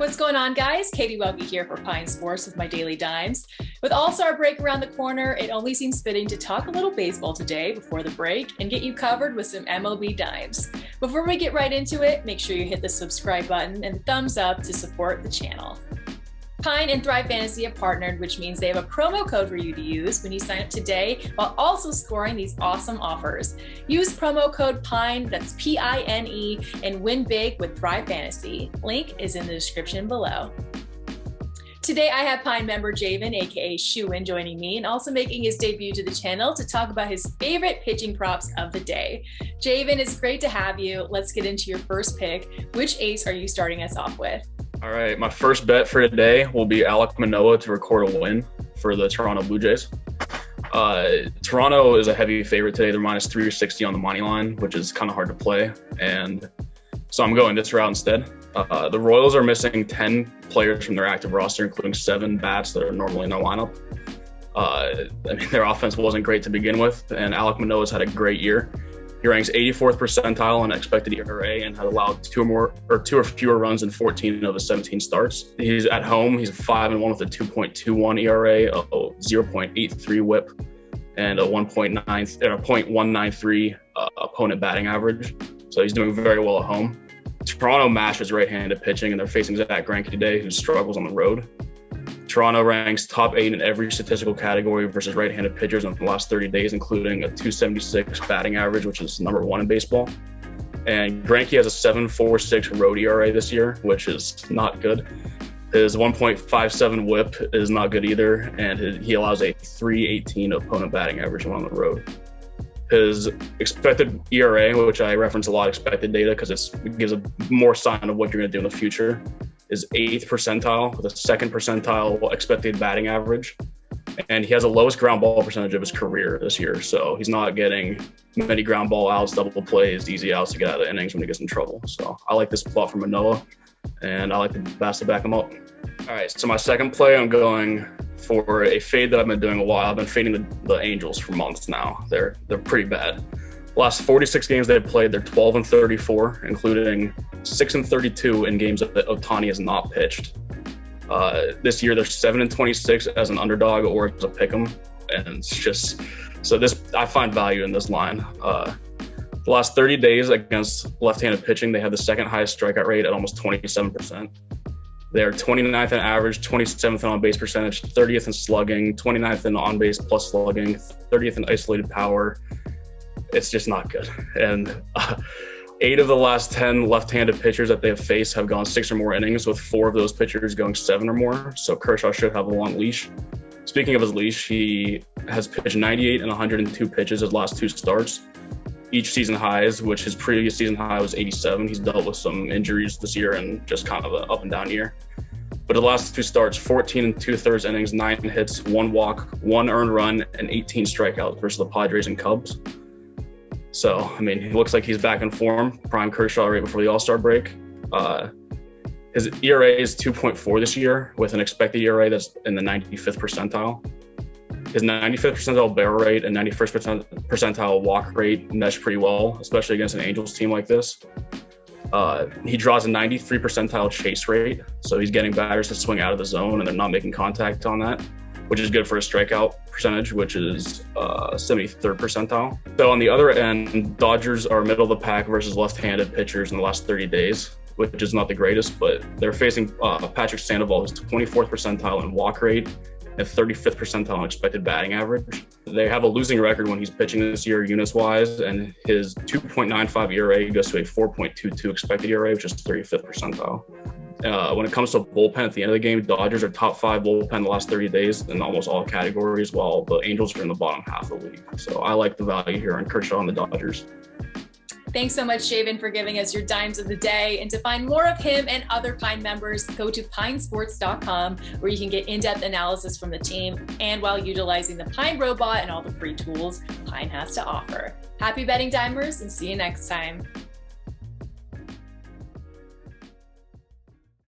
What's going on, guys? Katie Welby here for Pine Sports with my Daily Dimes. With All-Star break around the corner, it only seems fitting to talk a little baseball today before the break and get you covered with some MLB dimes. Before we get right into it, make sure you hit the subscribe button and thumbs up to support the channel. Pine and Thrive Fantasy have partnered, which means they have a promo code for you to use when you sign up today while also scoring these awesome offers. Use promo code PINE, that's P-I-N-E, and win big with Thrive Fantasy. Link is in the description below. Today I have Pine member Javen, aka Shou-In, joining me and also making his debut to the channel to talk about his favorite pitching props of the day. Javen, it's great to have you. Let's get into your first pick. Which ace are you starting us off with? All right, my first bet for today will be Alek Manoah to record a win for the Toronto Blue Jays. Toronto is a heavy favorite today. They're minus 360 on the money line, which is kind of hard to play. And so I'm going this route instead. The Royals are missing 10 players from their active roster, including 7 bats that are normally in their lineup. Their offense wasn't great to begin with, and Alek Manoah's had a great year. He ranks 84th percentile on expected ERA and had allowed two or fewer runs in 14 of his 17 starts. He's at home. He's 5-1 with a 2.21 ERA, a 0.83 WHIP, and a 0.193 opponent batting average. So he's doing very well at home. Toronto mashes right-handed pitching, and they're facing Zach Greinke today, who struggles on the road. Toronto ranks top 8 in every statistical category versus right-handed pitchers in the last 30 days, including a 276 batting average, which is number 1 in baseball. And Greinke has a 7.46 road ERA this year, which is not good. His 1.57 WHIP is not good either, and he allows a 3.18 opponent batting average when on the road. His expected ERA, which I reference a lot expected data because it gives a more sign of what you're going to do in the future, is 8th percentile with a 2nd percentile expected batting average. And he has the lowest ground ball percentage of his career this year. So he's not getting many ground ball outs, double plays, easy outs to get out of the innings when he gets in trouble. So I like this plot from Manoah, and I like the bats to back him up. All right, so my second play, I'm going for a fade that I've been doing a while. I've been fading the Angels for months now. They're pretty bad. Last 46 games they've played, they're 12-34, including 6-32 in games that Ohtani has not pitched. This year they're 7-26 as an underdog or as a pick'em, and it's just I find value in this line. The last 30 days against left-handed pitching, they have the second highest strikeout rate at almost 27%. They're 29th in average, 27th in on-base percentage, 30th in slugging, 29th in on-base plus slugging, 30th in isolated power. It's just not good. And 8 of the last 10 left-handed pitchers that they have faced have gone 6 or more innings, with 4 of those pitchers going 7 or more. So Kershaw should have a long leash. Speaking of his leash, he has pitched 98 and 102 pitches his last 2 starts, each season highs, which his previous season high was 87. He's dealt with some injuries this year and just kind of an up and down year. But the last 2 starts, 14 2/3 innings, 9 hits, 1 walk, 1 earned run, and 18 strikeouts versus the Padres and Cubs. So, he looks like he's back in form. Prime Kershaw right before the All-Star break. His ERA is 2.4 this year, with an expected ERA that's in the 95th percentile. His 95th percentile barrel rate and 91st percentile walk rate mesh pretty well, especially against an Angels team like this. He draws a 93 percentile chase rate, so he's getting batters to swing out of the zone, and they're not making contact on that, which is good for a strikeout percentage, which is 73rd percentile. So on the other end, Dodgers are middle of the pack versus left-handed pitchers in the last 30 days, which is not the greatest, but they're facing Patrick Sandoval, who's 24th percentile in walk rate and 35th percentile in expected batting average. They have a losing record when he's pitching this year units-wise, and his 2.95 ERA goes to a 4.22 expected ERA, which is 35th percentile. When it comes to bullpen at the end of the game, Dodgers are top 5 bullpen the last 30 days in almost all categories, while the Angels are in the bottom half of the league. So I like the value here on Kershaw and the Dodgers. Thanks so much, Javen, for giving us your dimes of the day. And to find more of him and other Pine members, go to pinesports.com, where you can get in-depth analysis from the team, and while utilizing the Pine robot and all the free tools Pine has to offer. Happy betting, dimers, and see you next time.